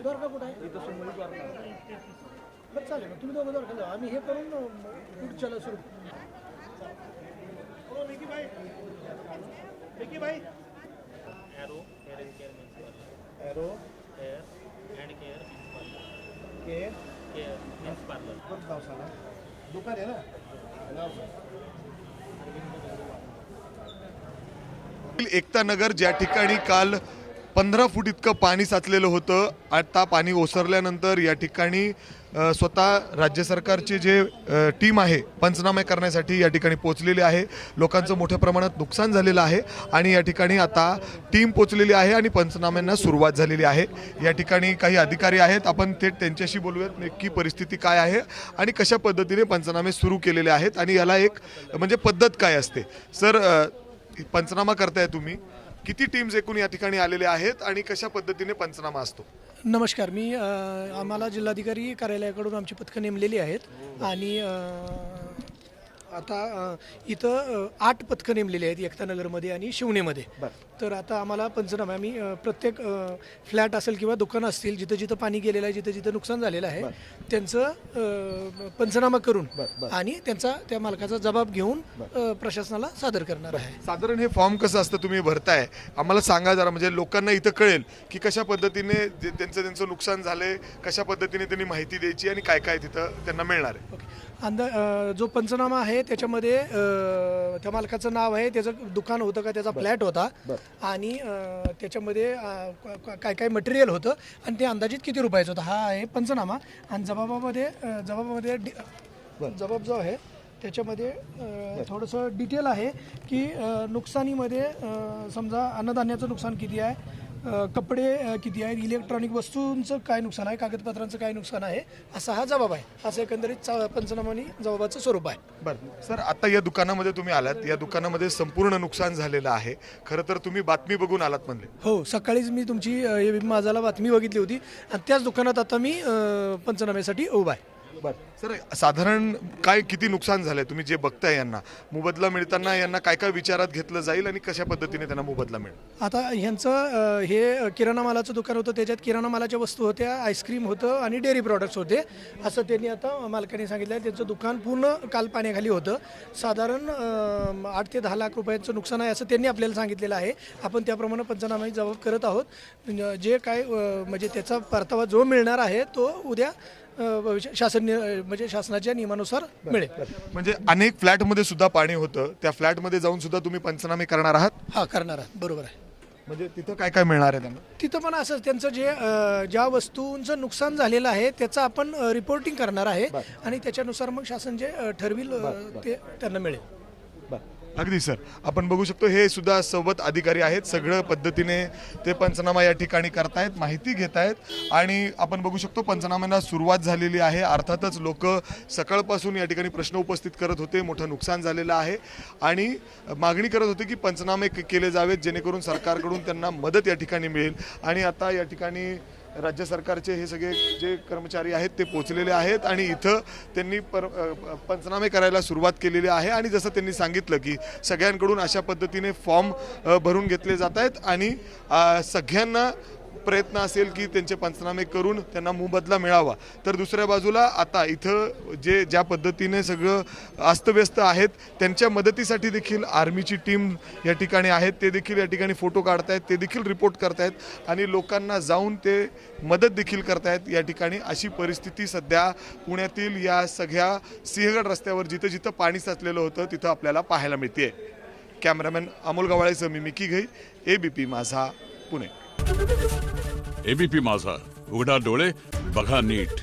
द्वारका कुठं आहे? बरं चालेल मग तुम्ही दोघं द्वारका जाऊ, आम्ही हे करून पुढच्याला सुरू. एरो अँड केअर दुकान आहे ना. एकता नगर ज्या ठिकाणी काल 15 फूट इतकं पाणी साचलेलं होतं, आता पाणी ओसरल्यानंतर या ठिकाणी स्वतः राज्य सरकारची जे टीम आहे पंचनामे करण्यासाठी या ठिकाणी पोहोचलेली आहे. लोकांचं मोठ्या प्रमाणात नुकसान झालेलं आहे आणि या ठिकाणी आता टीम पोहोचलेली आहे आणि पंचनाम्यांना सुरुवात झालेली आहे. या ठिकाणी काही अधिकारी आहेत, आपण थेट त्यांच्याशी बोलूयात. नक्की परिस्थिती काय आहे आणि कशा पद्धतीने पंचनामे सुरू केलेले आहेत आणि याला एक म्हणजे पद्धत काय असते. सर, पंचनामा करताय तुम्ही, किती टीम्स एकूण या ठिकाणी आलेले आहेत आणि कशा पद्धतीने पंचनामा असतो? नमस्कार, मी आम्हाला जिल्हाधिकारी कार्यालयाकडून आमची पथकं नेमलेली आहेत आणि आता इथं 8 पथकं नेमलेली आहेत एकतानगरमध्ये आणि शिवनेमध्ये. तर आता आम्हाला पंचनामा, आम्ही प्रत्येक फ्लॅट असेल किंवा दुकानं असतील जिथं जिथं पाणी गेलेलं आहे, जिथं जिथं नुकसान झालेलं आहे त्यांचं पंचनामा करून आणि त्या मालकाचा जबाब घेऊन प्रशासनाला सादर करणार आहे. साधारण हे फॉर्म कसं असतं तुम्ही भरताय, आम्हाला सांगा जरा, म्हणजे लोकांना इथं कळेल की कशा पद्धतीने त्यांचं नुकसान झालंय, कशा पद्धतीने त्यांनी माहिती द्यायची आणि काय काय तिथं त्यांना मिळणार आहे. जो पंचनामा आहे त्याच्यामध्ये त्या मालकाचं नाव आहे, त्याचं दुकान होतं का, त्याचा फ्लॅट होता आणि त्याच्यामध्ये काय काय मटेरियल होतं आणि ते अंदाजित किती रुपयाचं होतं, हा आहे पंचनामा. आणि जबाबामध्ये जबाब जो आहे त्याच्यामध्ये थोडंसं डिटेल आहे की नुकसानीमध्ये समजा अन्नधान्याचं नुकसान किती आहे, कपडे किती आहेत, इलेक्ट्रॉनिक वस्तूंचं काय नुकसान आहे, कागदपत्रांचं काय नुकसान आहे, असा हा जबाब आहे. असं एकंदरीत पंचनामानी जबाबाचं स्वरूप आहे. बरं सर, आता या दुकानामध्ये तुम्ही आलात, या दुकानामध्ये संपूर्ण नुकसान झालेलं आहे. खरं तर तुम्ही बातमी बघून आलात म्हणले. हो, सकाळीच मी तुमची माझाला बातमी बघितली होती आणि त्याच दुकानात आता मी पंचनाम्यासाठी उभा आहे. बरं सर, साधारण काय किती नुकसान झालंय तुम्ही जे बघताय, यांना मोबदला मिळताना यांना काय काय विचारात घेतलं जाईल आणि कशा पद्धतीने त्यांना मोबदला मिळेल? आता ह्यांचं हे किराणा मालाचं दुकान होतं, त्याच्यात किराणा मालाच्या वस्तू होत्या, आईस्क्रीम होतं आणि डेअरी प्रॉडक्ट्स होते असं त्यांनी आता मालकाने सांगितलं. त्यांचं दुकान पूर्ण काल पाण्याखाली होतं. साधारण 8 ते 10 लाख रुपयांचं नुकसान आहे असं त्यांनी आपल्याला सांगितलेलं आहे. आपण त्याप्रमाणे पंचनामा जबाब करत आहोत. जे काय म्हणजे त्याचा परतावा जो मिळणार आहे तो उद्या शासनाच्या नियमानुसार मिळेल. म्हणजे अनेक फ्लॅटमध्ये सुद्धा पाणी होतं, त्या फ्लॅटमध्ये जाऊन सुद्धा तुम्ही पंचनामे करणार आहात? हा, करणार आहात, बरोबर आहे. म्हणजे तिथं काय काय मिळणार आहे त्यांना? तिथं पण असं त्यांचं ज्या वस्तूंचं नुकसान झालेलं आहे त्याचं आपण रिपोर्टिंग करणार आहे आणि त्याच्यानुसार मग शासन जे ठरविल ते त्यांना मिळेल. अगदी सर, आपण बघू शकतो हे सुद्धा सोबत अधिकारी आहेत, सगळं पद्धतीने ते पंचनामा या ठिकाणी करतायत, माहिती घेत आहेत आणि आपण बघू शकतो पंचनाम्यांना सुरुवात झालेली आहे. अर्थातच लोक सकाळपासून या ठिकाणी प्रश्न उपस्थित करत होते, मोठं नुकसान झालेलं आहे आणि मागणी करत होते की पंचनामे केले जावेत जेणेकरून सरकारकडून त्यांना मदत या ठिकाणी मिळेल. आणि आता या ठिकाणी राज्य सरकारचे हे सगळे जे कर्मचारी आहेत ते पोचलेले आहेत आणि इथं त्यांनी पंचनामे करायला सुरुवात केलेली आहे. आणि जसं त्यांनी सांगितलं की सगळ्यांकडून अशा पद्धतीने फॉर्म भरून घेतले जात आहेत आणि सगळ्यांना प्रयत्न असेल की त्यांचे पंचनामे करून त्यांना मोबदला मिळावा. तर दुसऱ्या बाजूला आता इथं ज्या पद्धतीने सगळं अस्तव्यस्त आहेत त्यांच्या मदतीसाठी देखील आर्मीची टीम या ठिकाणी आहेत, ते देखील या ठिकाणी फोटो काढतायत, ते देखील रिपोर्ट करतायत आणि लोकांना जाऊन ते मदत देखील करतायत या ठिकाणी. अशी परिस्थिती सध्या पुण्यातील या सगळ्या सिंहगड रस्त्यावर जिथं जिथं पाणी साचलेलं होतं तिथं आपल्याला पाहायला मिळते. कॅमेरामॅन अमोल गवाळेसह मी मिकी घई, ABP माझा, पुणे. ABP माझा, उघडा डोळे बघा नीट.